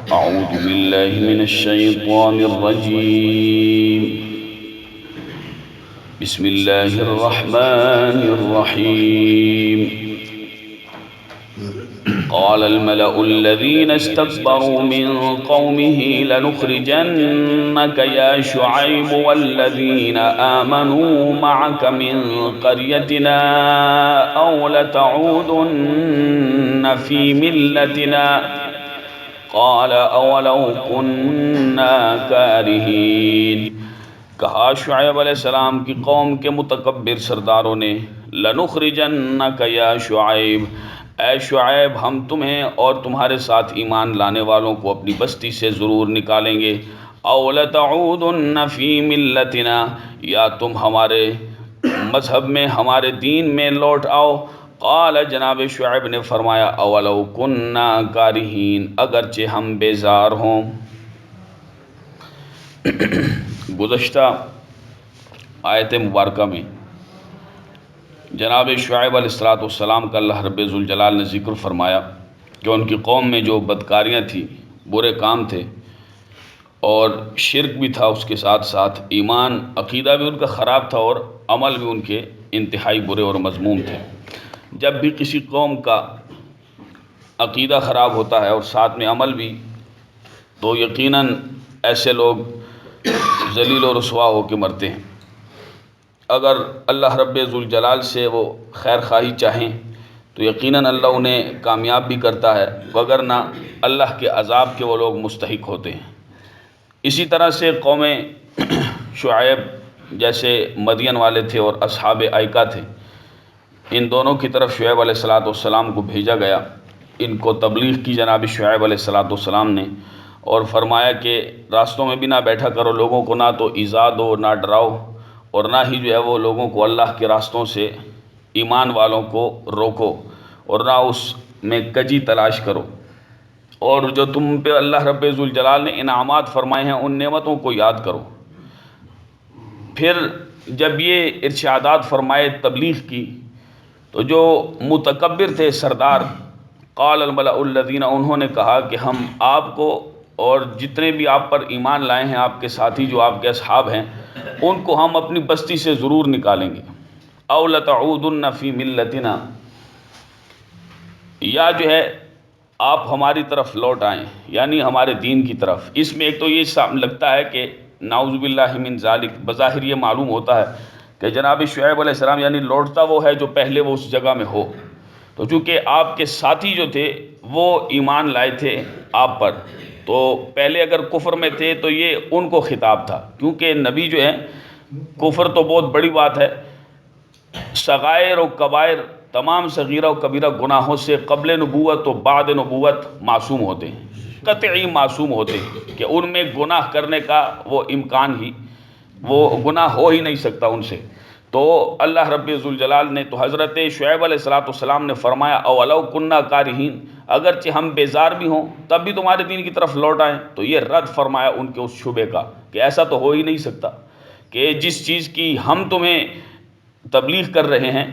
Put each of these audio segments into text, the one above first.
أعوذ بالله من الشيطان الرجيم. بسم الله الرحمن الرحيم. قال الملأ الذين استكبروا من قومه لنخرجنك يا شعيب والذين آمنوا معك من قريتنا أو لتعودن في ملتنا قال أولو كنا كارهين. کہا شعیب علیہ السلام کی قوم کے متکبر سرداروں نے لنخرجنک یا شعیب، اے شعیب ہم تمہیں اور تمہارے ساتھ ایمان لانے والوں کو اپنی بستی سے ضرور نکالیں گے، او لتعودن فی ملتنا، یا تم ہمارے مذہب میں ہمارے دین میں لوٹ آؤ۔ قال جناب شعیب نے فرمایا اولو کننا کارہین، اگرچہ ہم بیزار ہوں۔ گزشتہ آیت مبارکہ میں جناب شعیب علیہ السلام کا اللہ رب ذوالجلال نے ذکر فرمایا کہ ان کی قوم میں جو بدکاریاں تھیں، برے کام تھے اور شرک بھی تھا، اس کے ساتھ ساتھ ایمان عقیدہ بھی ان کا خراب تھا اور عمل بھی ان کے انتہائی برے اور مذموم تھے۔ جب بھی کسی قوم کا عقیدہ خراب ہوتا ہے اور ساتھ میں عمل بھی، تو یقیناً ایسے لوگ ذلیل و رسوا ہو کے مرتے ہیں۔ اگر اللہ رب ذوالجلال سے وہ خیر خواہی چاہیں تو یقیناً اللہ انہیں کامیاب بھی کرتا ہے، وگرنہ اللہ کے عذاب کے وہ لوگ مستحق ہوتے ہیں۔ اسی طرح سے قوم شعیب جیسے مدین والے تھے اور اصحاب ایکا تھے، ان دونوں کی طرف شعیب علیہ السلام کو بھیجا گیا۔ ان کو تبلیغ کی جناب شعیب علیہ السلام نے، اور فرمایا کہ راستوں میں بھی نہ بیٹھا کرو، لوگوں کو نہ تو ایذا دو، نہ ڈراؤ، اور نہ ہی جو ہے وہ لوگوں کو اللہ کے راستوں سے ایمان والوں کو روکو، اور نہ اس میں کجی تلاش کرو، اور جو تم پہ اللہ رب ذوالجلال نے انعامات فرمائے ہیں ان نعمتوں کو یاد کرو۔ پھر جب یہ ارشادات فرمائے تبلیغ کی، تو جو متکبر تھے سردار، قال الملأ الذین، انہوں نے کہا کہ ہم آپ کو اور جتنے بھی آپ پر ایمان لائے ہیں، آپ کے ساتھی جو آپ کے اصحاب ہیں، ان کو ہم اپنی بستی سے ضرور نکالیں گے۔ او لتعودن فی ملتنا، یا جو ہے آپ ہماری طرف لوٹ آئیں، یعنی ہمارے دین کی طرف۔ اس میں ایک تو یہ لگتا ہے کہ نعوذ باللہ من ذالک، بظاہر یہ معلوم ہوتا ہے کہ جناب شعیب علیہ السلام یعنی لوٹتا وہ ہے جو پہلے وہ اس جگہ میں ہو۔ تو چونکہ آپ کے ساتھی جو تھے وہ ایمان لائے تھے آپ پر، تو پہلے اگر کفر میں تھے تو یہ ان کو خطاب تھا، کیونکہ نبی جو ہے، کفر تو بہت بڑی بات ہے، صغائر و کبائر، تمام صغیرہ و کبیرہ گناہوں سے قبل نبوت و بعد نبوت معصوم ہوتے ہیں، قطعی معصوم ہوتے ہیں کہ ان میں گناہ کرنے کا وہ امکان ہی، وہ گناہ ہو ہی نہیں سکتا ان سے۔ تو اللہ رب ذوالجلال نے تو حضرت شعیب علیہ السلام نے فرمایا اولو کننا کارہین، اگرچہ ہم بیزار بھی ہوں تب بھی تمہارے دین کی طرف لوٹ آئیں۔ تو یہ رد فرمایا ان کے اس شبے کا کہ ایسا تو ہو ہی نہیں سکتا کہ جس چیز کی ہم تمہیں تبلیغ کر رہے ہیں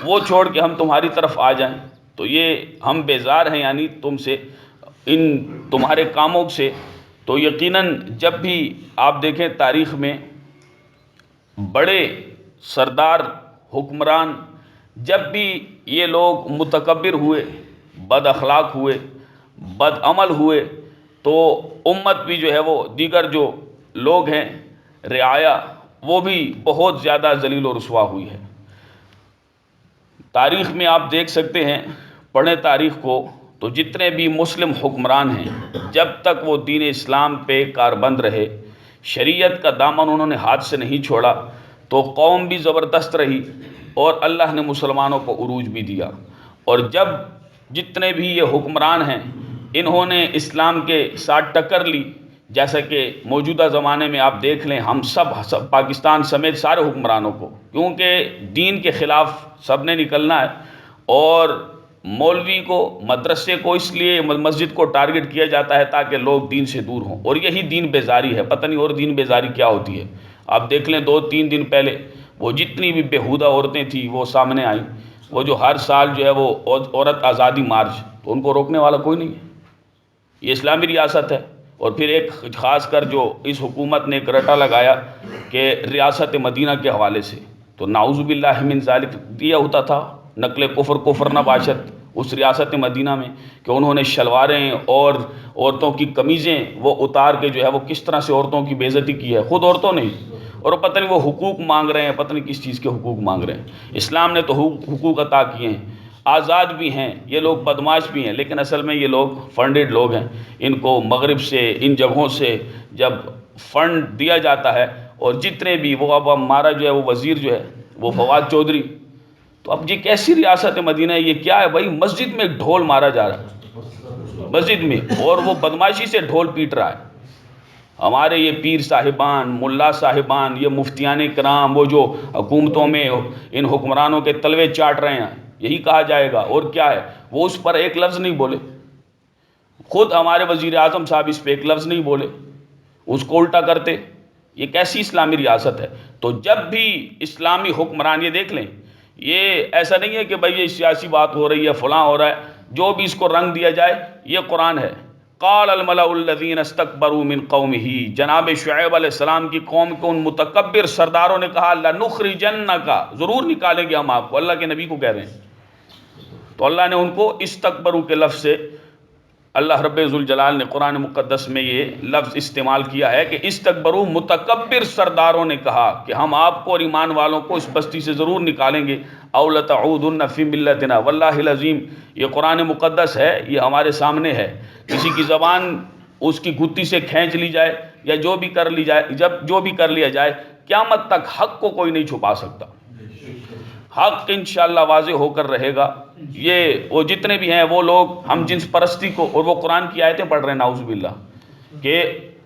وہ چھوڑ کے ہم تمہاری طرف آ جائیں۔ تو یہ ہم بیزار ہیں یعنی تم سے، ان تمہارے کاموں سے۔ تو یقیناً جب بھی آپ دیکھیں تاریخ میں بڑے سردار، حکمران، جب بھی یہ لوگ متکبر ہوئے، بد اخلاق ہوئے، بد عمل ہوئے، تو امت بھی جو ہے وہ دیگر جو لوگ ہیں، رعایا، وہ بھی بہت زیادہ ذلیل و رسوا ہوئی ہے۔ تاریخ میں آپ دیکھ سکتے ہیں، پڑھیں تاریخ کو، تو جتنے بھی مسلم حکمران ہیں جب تک وہ دین اسلام پہ کاربند رہے، شریعت کا دامن انہوں نے ہاتھ سے نہیں چھوڑا، تو قوم بھی زبردست رہی اور اللہ نے مسلمانوں کو عروج بھی دیا۔ اور جب جتنے بھی یہ حکمران ہیں انہوں نے اسلام کے ساتھ ٹکر لی، جیسا کہ موجودہ زمانے میں آپ دیکھ لیں، ہم سب پاکستان سمیت سارے حکمرانوں کو، کیونکہ دین کے خلاف سب نے نکلنا ہے، اور مولوی کو، مدرسے کو، اس لیے مسجد کو ٹارگٹ کیا جاتا ہے تاکہ لوگ دین سے دور ہوں، اور یہی دین بیزاری ہے۔ پتہ نہیں اور دین بیزاری کیا ہوتی ہے۔ آپ دیکھ لیں 2-3 دن پہلے وہ جتنی بھی بےہودہ عورتیں تھیں وہ سامنے آئیں، وہ جو ہر سال جو ہے وہ عورت آزادی مارچ، تو ان کو روکنے والا کوئی نہیں ہے۔ یہ اسلامی ریاست ہے۔ اور پھر ایک خاص کر جو اس حکومت نے ایک رٹا لگایا کہ ریاست مدینہ کے حوالے سے، تو نعوذ باللہ من ذالک دیا ہوتا تھا نقل کفر نباشت اس ریاست مدینہ میں، کہ انہوں نے شلواریں اور عورتوں کی قمیضیں وہ اتار کے جو ہے وہ کس طرح سے عورتوں کی بے عزتی کی ہے، خود عورتوں نے، اور پتہ نہیں وہ حقوق مانگ رہے ہیں، پتہ نہیں کس چیز کے حقوق مانگ رہے ہیں۔ اسلام نے تو حقوق عطا کیے ہیں، آزاد بھی ہیں، یہ لوگ بدماش بھی ہیں، لیکن اصل میں یہ لوگ فنڈڈ لوگ ہیں، ان کو مغرب سے ان جگہوں سے جب فنڈ دیا جاتا ہے، اور جتنے بھی وہ اب ہمارا جو ہے وہ وزیر جو ہے وہ فواد چودھری، تو اب یہ کیسی ریاست مدینہ ہے، یہ کیا ہے بھائی؟ مسجد میں ایک ڈھول مارا جا رہا ہے مسجد میں، اور وہ بدماشی سے ڈھول پیٹ رہا ہے۔ ہمارے یہ پیر صاحبان، ملا صاحبان، یہ مفتیان کرام، وہ جو حکومتوں میں ان حکمرانوں کے تلوے چاٹ رہے ہیں، یہی کہا جائے گا اور کیا ہے؟ وہ اس پر ایک لفظ نہیں بولے، خود ہمارے وزیر اعظم صاحب اس پہ ایک لفظ نہیں بولے، اس کو الٹا کرتے۔ یہ کیسی اسلامی ریاست ہے؟ تو جب بھی اسلامی حکمران، یہ دیکھ لیں، یہ ایسا نہیں ہے کہ بھئی یہ سیاسی بات ہو رہی ہے، فلاں ہو رہا ہے، جو بھی اس کو رنگ دیا جائے، یہ قرآن ہے۔ قال الملأ الذین استکبروا من قومہ، جناب شعیب علیہ السلام کی قوم کے ان متکبر سرداروں نے کہا لنخرجنک، ضرور نکالیں گے ہم آپ کو، اللہ کے نبی کو کہہ رہے ہیں۔ تو اللہ نے ان کو استکبروا کے لفظ سے، اللہ رب ذوالجلال نے قرآن مقدس میں یہ لفظ استعمال کیا ہے کہ استکبروا، متکبر سرداروں نے کہا کہ ہم آپ کو اور ایمان والوں کو اس بستی سے ضرور نکالیں گے، او لتعودن فی ملتنا، واللہ العظیم یہ قرآن مقدس ہے، یہ ہمارے سامنے ہے، کسی کی زبان اس کی گھتی سے کھینچ لی جائے یا جو بھی کر لی جائے، جب جو بھی کر لیا جائے، قیامت تک حق کو کوئی نہیں چھپا سکتا، حق انشاءاللہ واضح ہو کر رہے گا۔ یہ وہ جتنے بھی ہیں وہ لوگ ہم جنس پرستی کو، اور وہ قرآن کی آیتیں پڑھ رہے ہیں نعوذ باللہ، کہ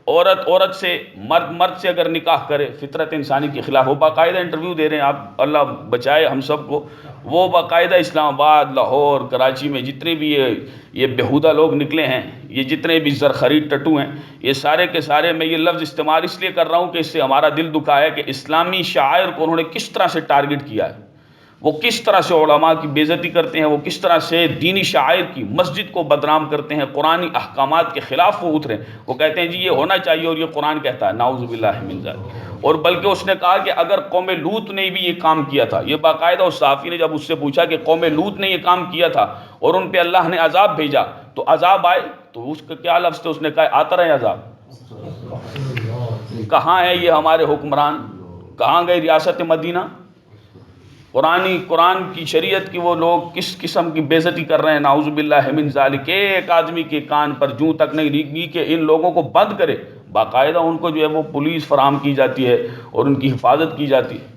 عورت سے، مرد سے اگر نکاح کرے فطرت انسانی کے خلاف، وہ باقاعدہ انٹرویو دے رہے ہیں، آپ اللہ بچائے ہم سب کو، وہ باقاعدہ اسلام آباد، لاہور، کراچی میں جتنے بھی یہ بیہودہ لوگ نکلے ہیں، یہ جتنے بھی زرخرید ٹٹو ہیں، یہ سارے کے سارے، میں یہ لفظ استعمال اس لیے کر رہا ہوں کہ اس سے ہمارا دل دکھا ہے کہ اسلامی شعائر کو انہوں نے کس طرح سے ٹارگٹ کیا ہے، وہ کس طرح سے علماء کی بے عزتی کرتے ہیں، وہ کس طرح سے دینی شعائر کی، مسجد کو بدنام کرتے ہیں، قرآنی احکامات کے خلاف وہ اترے، وہ کہتے ہیں جی یہ ہونا چاہیے اور یہ قرآن کہتا ہے، نعوذ باللہ من ذالک۔ اور بلکہ اس نے کہا کہ اگر قوم لوط نے بھی یہ کام کیا تھا، یہ باقاعدہ اس صحافی نے جب اس سے پوچھا کہ قوم لوط نے یہ کام کیا تھا اور ان پہ اللہ نے عذاب بھیجا تو عذاب آئے، تو اس کا کیا لفظ تھے؟ اس نے کہا آتا رہے عذاب۔ کہاں ہے یہ ہمارے حکمران؟ کہاں گئے ریاست مدینہ؟ قرآن کی شریعت کی وہ لوگ کس قسم کی بے عزتی کر رہے ہیں، نعوذ باللہ من ذالک۔ ایک آدمی کے کان پر جوں تک نہیں ریگی کہ ان لوگوں کو بند کرے، باقاعدہ ان کو جو ہے وہ پولیس فراہم کی جاتی ہے اور ان کی حفاظت کی جاتی ہے۔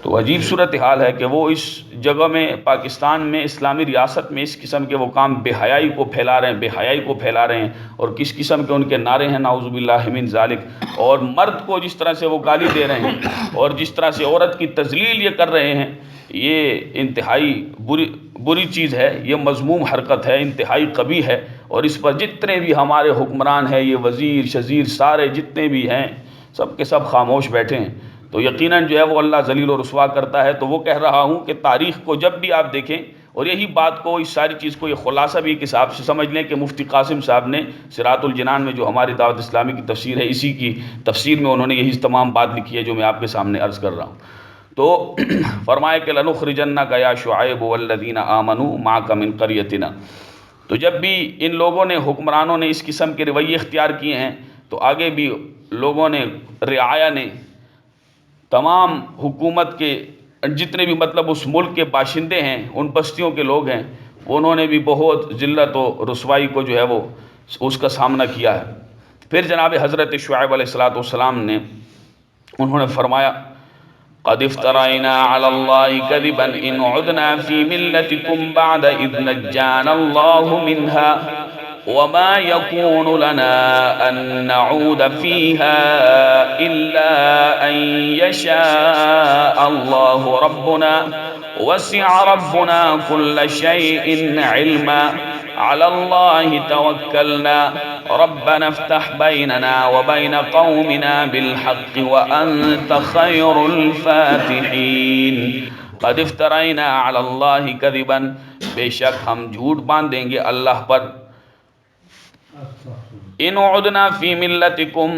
تو عجیب صورتحال ہے کہ وہ اس جگہ میں، پاکستان میں، اسلامی ریاست میں اس قسم کے وہ کام بے حیائی کو پھیلا رہے ہیں، بے حیائی کو پھیلا رہے ہیں، اور کس قسم کے ان کے نعرے ہیں نعوذ باللہ من ذالک، اور مرد کو جس طرح سے وہ گالی دے رہے ہیں اور جس طرح سے عورت کی تذلیل یہ کر رہے ہیں، یہ انتہائی بری چیز ہے، یہ مذموم حرکت ہے، انتہائی قبیح ہے، اور اس پر جتنے بھی ہمارے حکمران ہیں، یہ وزیر شزیر سارے جتنے بھی ہیں، سب کے سب خاموش بیٹھے ہیں۔ تو یقیناً جو ہے وہ اللہ ذلیل و رسوا کرتا ہے۔ تو وہ کہہ رہا ہوں کہ تاریخ کو جب بھی آپ دیکھیں، اور یہی بات کو، اس ساری چیز کو، یہ خلاصہ بھی ایک حساب سے سمجھ لیں کہ مفتی قاسم صاحب نے صراط الجنان میں جو ہماری دعوت اسلامی کی تفسیر ہے، اسی کی تفسیر میں انہوں نے یہی تمام بات لکھی ہے جو میں آپ کے سامنے عرض کر رہا ہوں۔ تو فرمائے کہ لنخرجنک یا شعیب والذین آمنوا معک من قریتنا۔ تو جب بھی ان لوگوں نے، حکمرانوں نے اس قسم کے رویے اختیار کیے ہیں، تو آگے بھی لوگوں نے، رعایا نے، تمام حکومت کے جتنے بھی مطلب اس ملک کے باشندے ہیں، ان بستیوں کے لوگ ہیں، انہوں نے بھی بہت ذلت و رسوائی کو جو ہے وہ اس کا سامنا کیا ہے۔ پھر جناب حضرت شعیب علیہ السلام نے، انہوں نے فرمایا قد افترائنا علی اللہ کذبا ان عدنا فی ملتکم بعد اذ نجانا اللہ منها وما يكون لنا أن نعود فيها إلا أن يشاء الله ربنا وسع ربنا كل شيء علما على الله توكلنا ربنا افتح بيننا وبين قومنا بالحق وأنت خير الفاتحين۔ قد افترائنا على الله كذبا، بے شک ہم جھوٹ باندھیں گے اللہ پر ان عدنا فی ملتکم،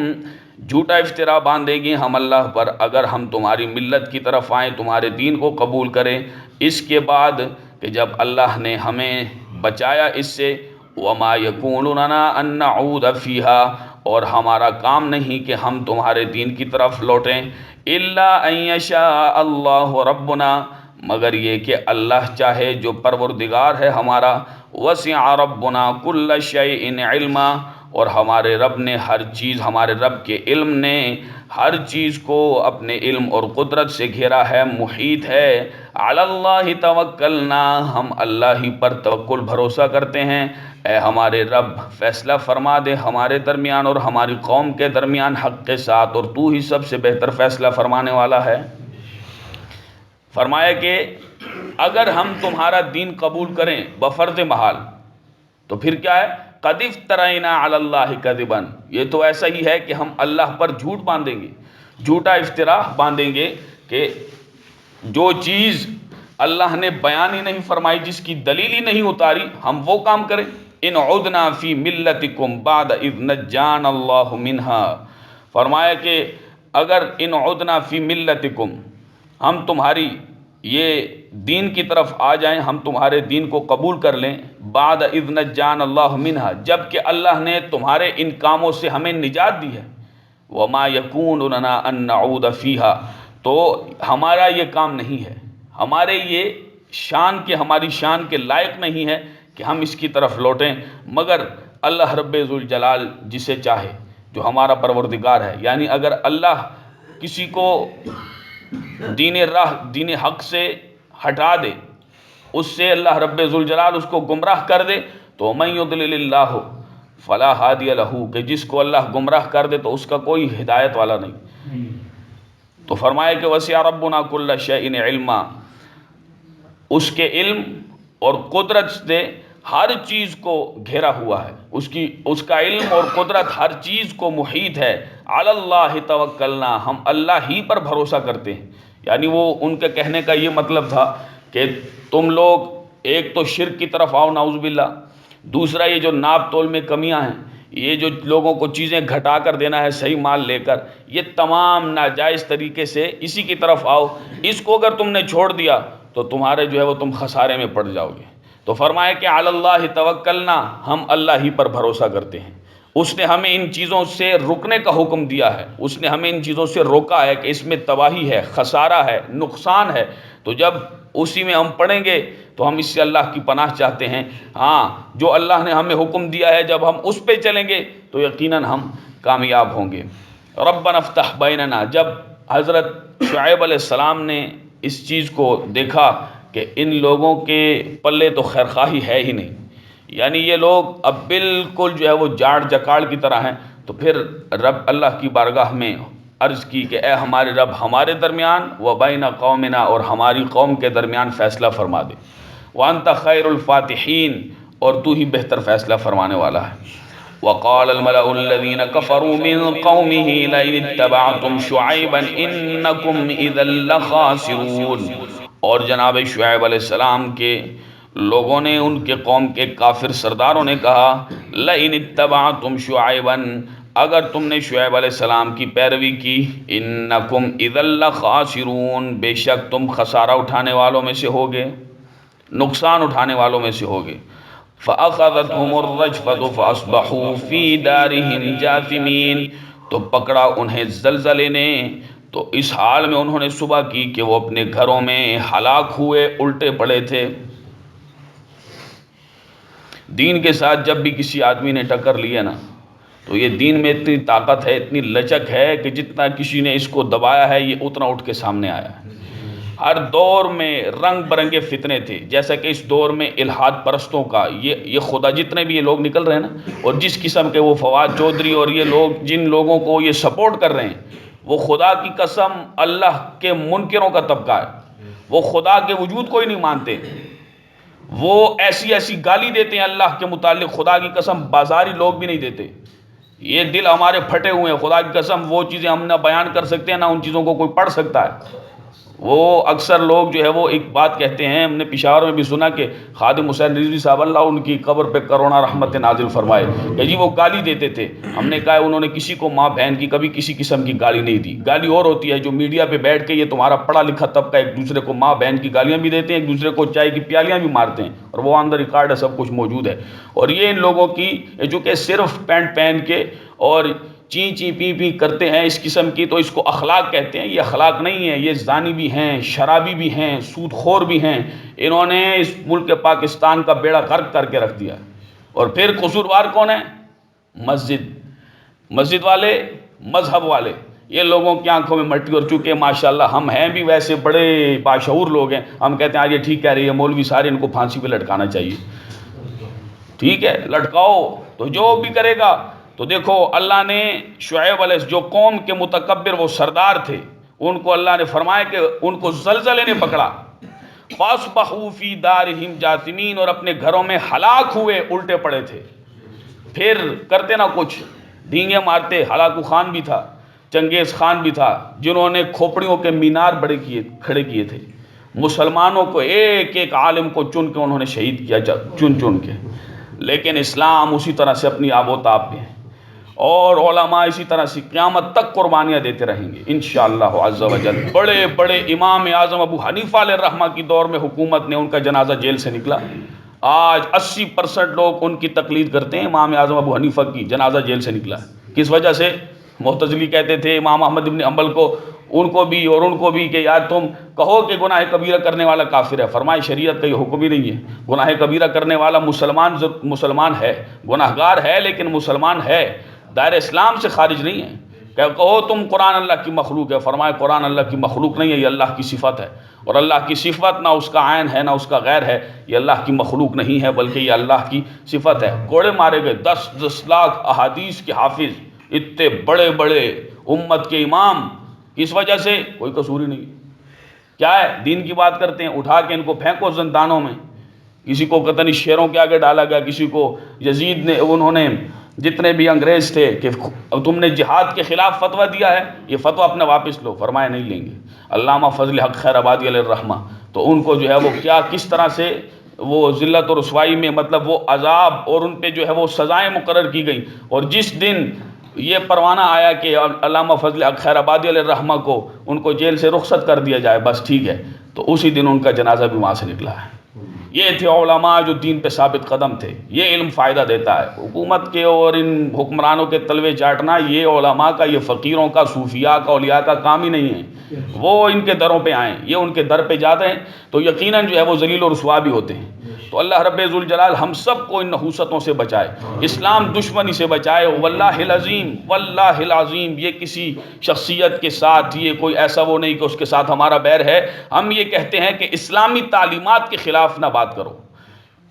جھوٹا افطرا باندھیں گے ہم اللہ پر اگر ہم تمہاری ملت کی طرف آئیں، تمہارے دین کو قبول کریں، اس کے بعد کہ جب اللہ نے ہمیں بچایا اس سے، وما یکون لنا ان نعود فیہا، اور ہمارا کام نہیں کہ ہم تمہارے دین کی طرف لوٹیں، الا ان یشاء اللہ ربنا، مگر یہ کہ اللہ چاہے جو پروردگار ہے ہمارا، وسع ربنا کل شیء علما، اور ہمارے رب نے ہر چیز، ہمارے رب کے علم نے ہر چیز کو اپنے علم اور قدرت سے گھیرا ہے، محیط ہے۔ علی اللہ توکلنا، ہم اللہ ہی پر توکل بھروسہ کرتے ہیں، اے ہمارے رب فیصلہ فرما دے ہمارے درمیان اور ہماری قوم کے درمیان حق کے ساتھ، اور تو ہی سب سے بہتر فیصلہ فرمانے والا ہے۔ فرمایا کہ اگر ہم تمہارا دین قبول کریں بفرض محال، تو پھر کیا ہے؟ قد افترینا علی اللہ کذبا، یہ تو ایسا ہی ہے کہ ہم اللہ پر جھوٹ باندھیں گے، جھوٹا افطرا باندھیں گے کہ جو چیز اللہ نے بیان ہی نہیں فرمائی، جس کی دلیل ہی نہیں اتاری، ہم وہ کام کریں۔ ان عدنا فی ملتکم بعد اذ نجانا اللہ منہا، فرمایا کہ اگر ان عدنا فی ملتکم، ہم تمہاری یہ دین کی طرف آ جائیں، ہم تمہارے دین کو قبول کر لیں، بعد اذ نجانا اللہ منہا، جب کہ اللہ نے تمہارے ان کاموں سے ہمیں نجات دی ہے، وما یکون لنا ان نعود فیہا، تو ہمارا یہ کام نہیں ہے، ہمارے یہ شان کے، ہماری شان کے لائق نہیں ہے کہ ہم اس کی طرف لوٹیں، مگر اللہ رب ذوالجلال جسے چاہے، جو ہمارا پروردگار ہے، یعنی اگر اللہ کسی کو دین حق سے ہٹا دے، اس سے اللہ رب ذوالجلال اس کو گمراہ کر دے، تو من یضلل اللہ فلا ہادی لہ، کہ جس کو اللہ گمراہ کر دے تو اس کا کوئی ہدایت والا نہیں۔ تو فرمایا کہ وسع ربنا کل شیء علما، اس کے علم اور قدرت سے ہر چیز کو گھیرا ہوا ہے، اس کا علم اور قدرت ہر چیز کو محیط ہے۔ علی اللہ توکلنا، ہم اللہ ہی پر بھروسہ کرتے ہیں، یعنی وہ ان کے کہنے کا یہ مطلب تھا کہ تم لوگ ایک تو شرک کی طرف آؤ نعوذ باللہ، دوسرا یہ جو ناپ تول میں کمیاں ہیں، یہ جو لوگوں کو چیزیں گھٹا کر دینا ہے صحیح مال لے کر، یہ تمام ناجائز طریقے سے اسی کی طرف آؤ، اس کو اگر تم نے چھوڑ دیا تو تمہارے جو ہے وہ تم خسارے میں پڑ جاؤ گے۔ تو فرمایا کہ علی اللہ توکلنا، ہم اللہ ہی پر بھروسہ کرتے ہیں، اس نے ہمیں ان چیزوں سے رکنے کا حکم دیا ہے، اس نے ہمیں ان چیزوں سے روکا ہے کہ اس میں تباہی ہے، خسارہ ہے، نقصان ہے، تو جب اسی میں ہم پڑیں گے تو ہم اس سے اللہ کی پناہ چاہتے ہیں۔ ہاں، جو اللہ نے ہمیں حکم دیا ہے جب ہم اس پہ چلیں گے تو یقیناً ہم کامیاب ہوں گے۔ ربنا افتح بیننا، جب حضرت شعیب علیہ السلام نے اس چیز کو دیکھا کہ ان لوگوں کے پلے تو خیرخواہی ہے ہی نہیں، یعنی یہ لوگ اب بالکل جو ہے وہ جاڑ جکاڑ کی طرح ہیں، تو پھر رب اللہ کی بارگاہ میں عرض کی کہ اے ہمارے رب، ہمارے درمیان و بین قومنا، اور ہماری قوم کے درمیان فیصلہ فرما دے، وانت خیر الفاتحین، اور تو ہی بہتر فیصلہ فرمانے والا ہے۔ وقال الملأ الذين كفروا من قومه لئن اتبعتم شعيبا انكم اذا لخاسرون، اور جناب شعیب علیہ السلام کے لوگوں نے، ان کے قوم کے کافر سرداروں نے کہا، لئن اتبعتم شعیبا، اگر تم نے شعیب علیہ السلام کی پیروی کی، انکم اذا لخاسرون، بے شک تم خسارہ اٹھانے والوں میں سے ہوگے، نقصان اٹھانے والوں میں سے ہوگے۔ فَأَخَذَتْهُمُ الرَّجْفَةُ فَأَصْبَحُوا فِي دَارِهِمْ جَاثِمِينَ، تو پکڑا انہیں زلزلے نے، تو اس حال میں انہوں نے صبح کی کہ وہ اپنے گھروں میں ہلاک ہوئے، الٹے پڑے تھے۔ دین کے ساتھ جب بھی کسی آدمی نے ٹکر لی ہے نا، تو یہ دین میں اتنی طاقت ہے، اتنی لچک ہے کہ جتنا کسی نے اس کو دبایا ہے، یہ اتنا اٹھ کے سامنے آیا ہے۔ ہر دور میں رنگ برنگے فتنے تھے، جیسا کہ اس دور میں الہاد پرستوں کا یہ خدا، جتنے بھی یہ لوگ نکل رہے ہیں نا، اور جس قسم کے وہ فواد چودھری اور یہ لوگ جن لوگوں کو یہ سپورٹ کر رہے ہیں، وہ خدا کی قسم اللہ کے منکروں کا طبقہ ہے، وہ خدا کے وجود کو ہی نہیں مانتے، وہ ایسی ایسی گالی دیتے ہیں اللہ کے متعلق، خدا کی قسم بازاری لوگ بھی نہیں دیتے۔ یہ دل ہمارے پھٹے ہوئے ہیں، خدا کی قسم وہ چیزیں ہم نہ بیان کر سکتے ہیں، نہ ان چیزوں کو کوئی پڑھ سکتا ہے۔ وہ اکثر لوگ جو ہے وہ ایک بات کہتے ہیں، ہم نے پشاور میں بھی سنا کہ خادم حسین رضوی صاحب اللہ ان کی قبر پہ کروڑا رحمت نازل فرمائے کہ جی وہ گالی دیتے تھے. ہم نے کہا انہوں نے کسی کو ماں بہن کی کبھی کسی قسم کی گالی نہیں دی. گالی اور ہوتی ہے جو میڈیا پہ بیٹھ کے، یہ تمہارا پڑھا لکھا طبقہ ایک دوسرے کو ماں بہن کی گالیاں بھی دیتے ہیں، ایک دوسرے کو چائے کی پیالیاں بھی مارتے ہیں، اور وہ آن دا ریکارڈ ہے، سب کچھ موجود ہے. اور یہ ان لوگوں کی جو کہ صرف پینٹ پہن کے اور چی چی پی پی کرتے ہیں اس قسم کی، تو اس کو اخلاق کہتے ہیں. یہ اخلاق نہیں ہے، یہ زانی بھی ہیں، شرابی بھی ہیں، سود خور بھی ہیں. انہوں نے اس ملک پاکستان کا بیڑا غرق کر کے رکھ دیا. اور پھر قصوروار کون ہے؟ مسجد والے، مذہب والے. یہ لوگوں کی آنکھوں میں مٹی. اور چونکہ ماشاءاللہ ہم ہیں بھی ویسے بڑے باشعور لوگ ہیں، ہم کہتے ہیں آج یہ ٹھیک کہہ رہی ہے مولوی سارے، ان کو پھانسی پہ لٹکانا چاہیے. ٹھیک ہے لٹکاؤ، تو جو بھی کرے گا. تو دیکھو اللہ نے شعیب علیہ جو قوم کے متکبر وہ سردار تھے، ان کو اللہ نے فرمایا کہ ان کو زلزلے نے پکڑا. فَأَصْبَحُوا فِي دَارِهِمْ جَاثِمِينَ، اور اپنے گھروں میں ہلاک ہوئے، الٹے پڑے تھے. پھر کرتے نہ کچھ، ڈھینگے مارتے. ہلاکو خان بھی تھا، چنگیز خان بھی تھا، جنہوں نے کھوپڑیوں کے مینار کھڑے کیے تھے. مسلمانوں کو ایک ایک عالم کو چن کے انہوں نے شہید کیا، چن کے. لیکن اسلام اسی طرح سے اپنی آب و تاب میں ہے، اور علماء اسی طرح سے قیامت تک قربانیاں دیتے رہیں گے انشاءاللہ عز و جل. بڑے بڑے امام اعظم ابو حنیفہ علیہ الرحمہ کی دور میں حکومت نے ان کا جنازہ جیل سے نکلا. آج 80% لوگ ان کی تقلید کرتے ہیں، امام اعظم ابو حنیفہ کی جنازہ جیل سے نکلا. کس وجہ سے؟ معتزلی کہتے تھے امام احمد بن حنبل کو، ان کو بھی اور ان کو بھی، کہ یار تم کہو کہ گناہ کبیرہ کرنے والا کافر ہے. فرمائے شریعت کا یہ حکم ہی نہیں ہے. گناہ کبیرہ کرنے والا مسلمان ہے، گناہ گار ہے لیکن مسلمان ہے، دائرہ اسلام سے خارج نہیں ہے. کہ کہو تم قرآن اللہ کی مخلوق ہے. فرمائے قرآن اللہ کی مخلوق نہیں ہے، یہ اللہ کی صفت ہے. اور اللہ کی صفت نہ اس کا عین ہے نہ اس کا غیر ہے، یہ اللہ کی مخلوق نہیں ہے بلکہ یہ اللہ کی صفت ہے. کوڑے مارے گئے، 10 لاکھ احادیث کے حافظ، اتنے بڑے بڑے امت کے امام. اس وجہ سے کوئی قصور ہی نہیں. کیا ہے؟ دین کی بات کرتے ہیں، اٹھا کے ان کو پھینکو زندانوں میں. کسی کو قطنی شیروں کے آگے ڈالا گیا، کسی کو یزید نے، انہوں نے جتنے بھی انگریز تھے کہ تم نے جہاد کے خلاف فتویٰ دیا ہے، یہ فتویٰ اپنے واپس لو. فرمایا نہیں لیں گے. علامہ فضل حق خیر آبادی علیہ الرحمہ، تو ان کو جو ہے وہ کیا کس طرح سے وہ ذلت اور رسوائی میں، مطلب وہ عذاب اور ان پہ جو ہے وہ سزائیں مقرر کی گئیں. اور جس دن یہ پروانہ آیا کہ علامہ فضل حق خیر آبادی علیہ الرحمہ کو ان کو جیل سے رخصت کر دیا جائے، بس ٹھیک ہے، تو اسی دن ان کا جنازہ بھی وہاں سے نکلا ہے. یہ تھے علماء جو دین پہ ثابت قدم تھے. یہ علم فائدہ دیتا ہے. حکومت کے اور ان حکمرانوں کے تلوے چاٹنا یہ علماء کا، یہ فقیروں کا، صوفیاء کا، اولیاء کا کام ہی نہیں ہے. وہ ان کے دروں پہ آئیں، یہ ان کے در پہ جاتے ہیں تو یقیناً جو ہے وہ ذلیل و رسوا بھی ہوتے ہیں. تو اللہ رب ذوالجلال ہم سب کو ان نحوستوں سے بچائے، اسلام دشمنی سے بچائے. واللہ العظیم، واللہ العظیم، یہ کسی شخصیت کے ساتھ یہ کوئی ایسا وہ نہیں کہ اس کے ساتھ ہمارا بیر ہے. ہم یہ کہتے ہیں کہ اسلامی تعلیمات کے خلاف نہ بات کرو.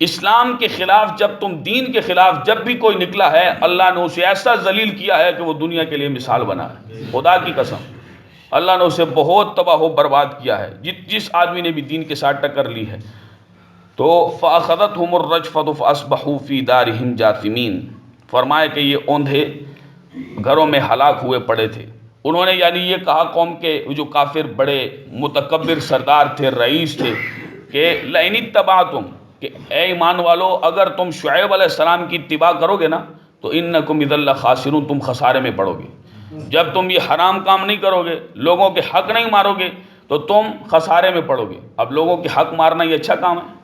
اسلام کے خلاف، جب تم دین کے خلاف جب بھی کوئی نکلا ہے، اللہ نے اسے ایسا ذلیل کیا ہے کہ وہ دنیا کے لیے مثال بنا ہے. خدا کی قسم اللہ نے اسے بہت تباہ و برباد کیا ہے. جس آدمی نے بھی دین کے ساتھ ٹکر لی ہے. تو فَأَخَذَتْهُمُ الرَّجْفَةُ فَأَصْبَحُوا فِي دَارِهِمْ جَاثِمِينَ. فرمایا کہ یہ اوندھے گھروں میں ہلاک ہوئے پڑے تھے. انہوں نے یعنی یہ کہا قوم کے جو کافر بڑے متکبر سردار تھے، رئیس تھے، کہ لَإِنِ اتَّبَعْتُمْ، کہ اے ایمان والو اگر تم شعیب علیہ السلام کی اتباع کرو گے نا تو اِنَّكُمْ اِذًا لَخَاسِرُونَ، تم خسارے میں پڑو گے. جب تم یہ حرام کام نہیں کرو گے، لوگوں کے حق نہیں مارو گے تو تم خسارے میں پڑو گے. اب لوگوں کے حق مارنا یہ اچھا کام ہے؟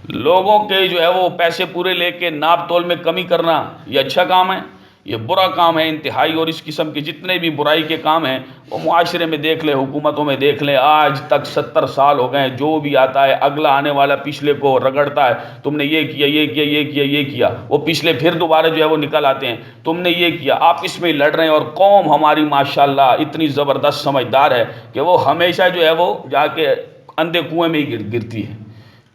لوگوں کے جو ہے وہ پیسے پورے لے کے ناپ تول میں کمی کرنا یہ اچھا کام ہے؟ یہ برا کام ہے انتہائی. اور اس قسم کے جتنے بھی برائی کے کام ہیں وہ معاشرے میں دیکھ لیں، حکومتوں میں دیکھ لیں. آج تک 70 سال ہو گئے، جو بھی آتا ہے اگلا آنے والا پچھلے کو رگڑتا ہے. تم نے یہ کیا، یہ کیا، یہ کیا، یہ کیا. وہ پچھلے پھر دوبارہ جو ہے وہ نکل آتے ہیں، تم نے یہ کیا. آپس میں لڑ رہے ہیں. اور قوم ہماری ماشاءاللہ اتنی زبردست سمجھدار ہے کہ وہ ہمیشہ جو ہے وہ جا کے اندھے کنویں میں ہی گرتی ہے.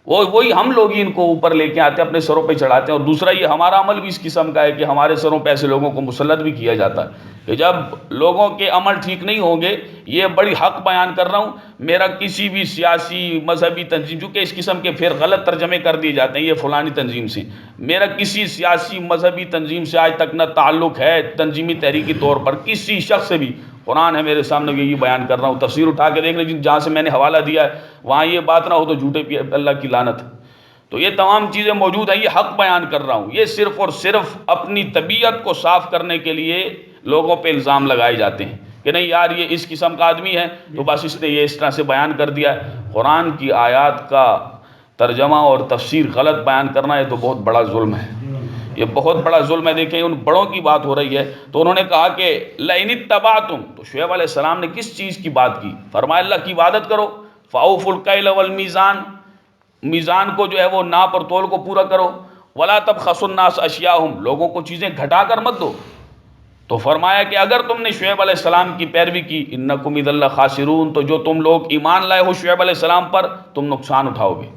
وہی ہم لوگ ہی ان کو اوپر لے کے آتے ہیں، اپنے سروں پہ چڑھاتے ہیں. اور دوسرا یہ ہمارا عمل بھی اس قسم کا ہے کہ ہمارے سروں پہ ایسے لوگوں کو مسلط بھی کیا جاتا ہے کہ جب لوگوں کے عمل ٹھیک نہیں ہوں گے. یہ بڑی حق بیان کر رہا ہوں، میرا کسی بھی سیاسی مذہبی تنظیم، چونکہ اس قسم کے پھر غلط ترجمے کر دیے جاتے ہیں یہ فلانی تنظیم سے، میرا کسی سیاسی مذہبی تنظیم سے آج تک نہ تعلق ہے تنظیمی تحریکی طور پر کسی شخص سے بھی. قرآن ہے میرے سامنے، یہی بیان کر رہا ہوں، تفسیر اٹھا کے دیکھ لیجیے، جہاں سے میں نے حوالہ دیا ہے وہاں یہ بات نہ ہو تو جھوٹے پہ اللہ کی لعنت ہے۔ تو یہ تمام چیزیں موجود ہیں، یہ حق بیان کر رہا ہوں، یہ صرف اور صرف اپنی طبیعت کو صاف کرنے کے لیے لوگوں پہ الزام لگائے جاتے ہیں کہ نہیں یار یہ اس قسم کا آدمی ہے تو بس اس نے یہ اس طرح سے بیان کر دیا ہے۔ قرآن کی آیات کا ترجمہ اور تفسیر غلط بیان کرنا یہ تو بہت بڑا ظلم ہے، یہ بہت بڑا ظلم ہے۔ دیکھیں ان بڑوں کی بات ہو رہی ہے تو انہوں نے کہا کہ لئن اتبعتم، تو شعیب علیہ السلام نے کس چیز کی بات کی؟ فرمایا اللہ کی عبادت کرو، فاوفوا الکیل والمیزان، میزان کو جو ہے وہ ناپ اور تول کو پورا کرو، ولا تبخسوا الناس اشیاءہم، لوگوں کو چیزیں گھٹا کر مت دو۔ تو فرمایا کہ اگر تم نے شعیب علیہ السلام کی پیروی کی، انکم اذا لخاسرون، تو جو تم لوگ ایمان لائے ہو شعیب علیہ السلام پر تم نقصان اٹھاؤ گے۔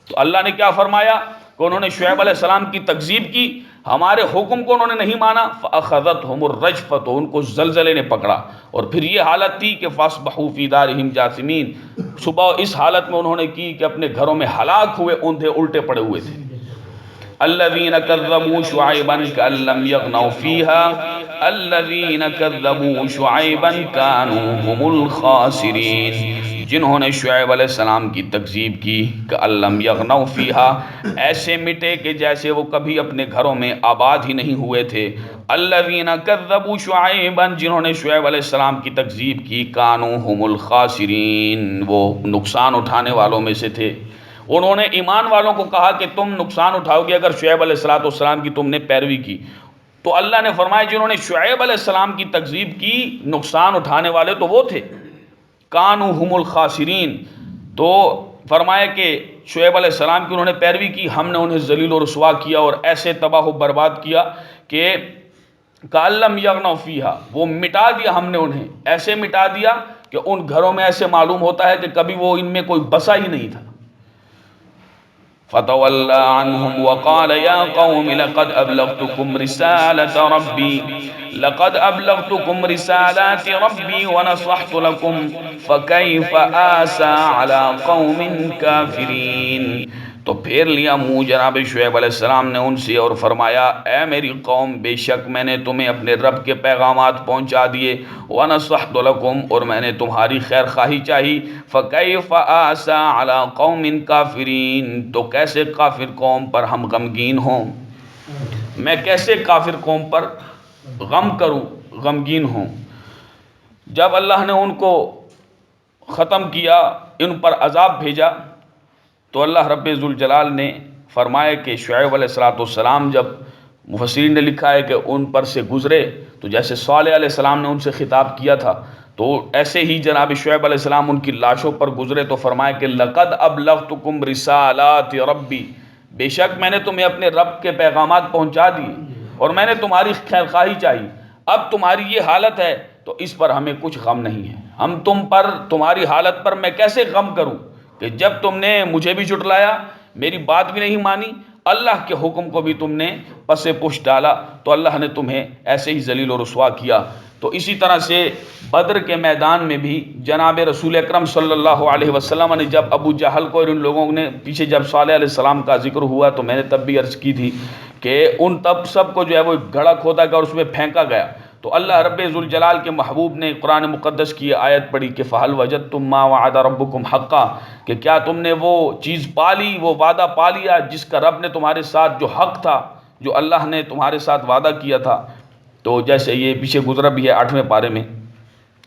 تو اللہ نے کیا فرمایا کہ انہوں نے شعیب علیہ السلام کی تکذیب کی، ہمارے حکم کو انہوں نے نہیں مانا، فأخذتهم الرجفۃ، تو ان کو زلزلے نے پکڑا، اور پھر یہ حالت تھی کہ فاصبحوا فی دارہم جاثمین، صبح اس حالت میں انہوں نے کی کہ اپنے گھروں میں ہلاک ہوئے، اوندھے الٹے پڑے ہوئے تھے۔ الذین کذبوا شعیبا کأن لم یغنوا فیہا، الذین کذبوا شعیبا کانوا هم الخاسرین، جنہوں نے شعیب علیہ السلام کی تکذیب کی کأن لم یغنوا فیہا، ایسے مٹے کہ جیسے وہ کبھی اپنے گھروں میں آباد ہی نہیں ہوئے تھے۔ الذین کذبوا شعیبا، جنہوں نے شعیب علیہ السلام کی تکذیب کی، کانوا هم الخاسرین، وہ نقصان اٹھانے والوں میں سے تھے۔ انہوں نے ایمان والوں کو کہا کہ تم نقصان اٹھاؤ گے اگر شعیب علیہ السلام کی تم نے پیروی کی، تو اللہ نے فرمایا جنہوں نے شعیب علیہ السلام کی تکذیب کی نقصان اٹھانے والے تو وہ تھے، کانوا هم الخاسرین۔ تو فرمایا کہ شعیب علیہ السلام کی انہوں نے پیروی کی، ہم نے انہیں ذلیل و رسوا کیا اور ایسے تباہ و برباد کیا کہ کأن لم یغنوا فیہا، وہ مٹا دیا ہم نے انہیں، ایسے مٹا دیا کہ ان گھروں میں ایسے معلوم ہوتا ہے کہ کبھی وہ ان میں کوئی بسا ہی نہیں تھا۔ فتولى عنهم وقال يا قوم لقد أبلغتكم رسالة ربي ونصحت لكم فكيف آسى على قوم كافرين۔ تو پھیر لیا منہ جناب شعیب علیہ السلام نے ان سے اور فرمایا اے میری قوم، بے شک میں نے تمہیں اپنے رب کے پیغامات پہنچا دیے، وَنَصَحْتُ لَكُمْ، اور میں نے تمہاری خیر خواہی چاہی، فَكَيْفَ آسَى عَلَىٰ قَوْمٍ كَافِرِينَ، تو کیسے کافر قوم پر ہم غمگین ہوں، میں کیسے کافر قوم پر غم کروں، غمگین ہوں۔ جب اللہ نے ان کو ختم کیا، ان پر عذاب بھیجا، تو اللہ رب ذوالجلال نے فرمایا کہ شعیب علیہ السلام، جب مفسرین نے لکھا ہے کہ ان پر سے گزرے تو جیسے صالح علیہ السلام نے ان سے خطاب کیا تھا، تو ایسے ہی جناب شعیب علیہ السلام ان کی لاشوں پر گزرے تو فرمایا کہ لقد ابلغتکم رسالات ربی، بے شک میں نے تمہیں اپنے رب کے پیغامات پہنچا دیے اور میں نے تمہاری خیر خواہی چاہی، اب تمہاری یہ حالت ہے تو اس پر ہمیں کچھ غم نہیں ہے، ہم تم پر، تمہاری حالت پر میں کیسے غم کروں کہ جب تم نے مجھے بھی جھٹلایا، میری بات بھی نہیں مانی، اللہ کے حکم کو بھی تم نے پس پش ڈالا، تو اللہ نے تمہیں ایسے ہی ذلیل و رسوا کیا۔ تو اسی طرح سے بدر کے میدان میں بھی جناب رسول اکرم صلی اللہ علیہ وسلم نے جب ابو جہل کو اور ان لوگوں نے پیچھے جب صالح علیہ السلام کا ذکر ہوا تو میں نے تب بھی عرض کی تھی کہ ان تب سب کو جو ہے وہ گڑھا کھودا گیا اور اس میں پھینکا گیا، تو اللہ رب ذوالجلال کے محبوب نے قرآن مقدس کی آیت پڑھی کہ فَهَلْ وَجَدْتُم مَّا وَعَدَ رَبُّكُمْ حَقًّا، کہ کیا تم نے وہ چیز پالی، وہ وعدہ پا لیا جس کا رب نے تمہارے ساتھ جو حق تھا، جو اللہ نے تمہارے ساتھ وعدہ کیا تھا۔ تو جیسے یہ پیچھے گزرا بھی ہے 8ویں پارے میں،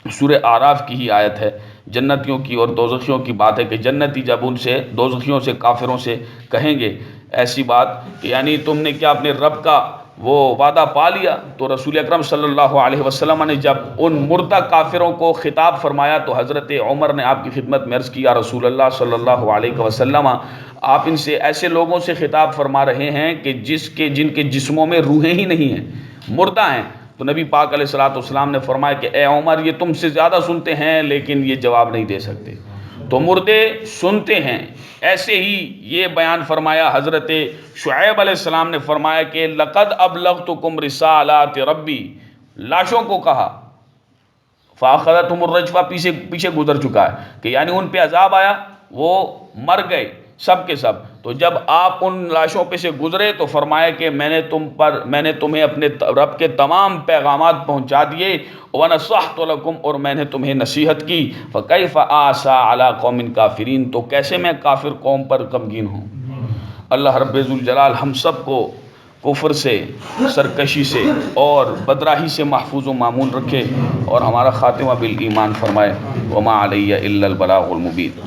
سورہ اعراف کی ہی آیت ہے، جنتیوں کی اور دوزخیوں کی بات ہے کہ جنتی جب ان سے، دوزخیوں سے، کافروں سے کہیں گے ایسی بات کہ یعنی تم نے کیا اپنے رب کا وہ وعدہ پا لیا، تو رسول اکرم صلی اللہ علیہ وسلم نے جب ان مردہ کافروں کو خطاب فرمایا تو حضرت عمر نے آپ کی خدمت میں عرض کیا رسول اللہ صلی اللہ علیہ وسلم، آپ ان سے ایسے لوگوں سے خطاب فرما رہے ہیں کہ جن کے جسموں میں روحیں ہی نہیں ہیں، مردہ ہیں۔ تو نبی پاک علیہ السلام نے فرمایا کہ اے عمر، یہ تم سے زیادہ سنتے ہیں لیکن یہ جواب نہیں دے سکتے، تو مردے سنتے ہیں۔ ایسے ہی یہ بیان فرمایا حضرت شعیب علیہ السلام نے فرمایا کہ لقد ابلغتکم رسالات ربی، لاشوں کو کہا، فاخذتهم الرجفہ پیچھے گزر چکا ہے کہ یعنی ان پہ عذاب آیا، وہ مر گئے، سب کے سب۔ تو جب آپ ان لاشوں پہ سے گزرے تو فرمایا کہ میں نے تمہیں اپنے رب کے تمام پیغامات پہنچا دیے، وَنَصَحْتُ لَكُمْ، اور میں نے تمہیں نصیحت کی، فَكَيْفَ آسَى عَلَىٰ قَوْمٍ كَافِرِينَ، تو کیسے میں کافر قوم پر غمگین ہوں۔ اللہ رب ذوالجلال ہم سب کو کفر سے، سرکشی سے اور بدراہی سے محفوظ و معمون رکھے، اور ہمارا خاتمہ بالایمان فرمائے۔ وما علیہ الا البلاغ المبین۔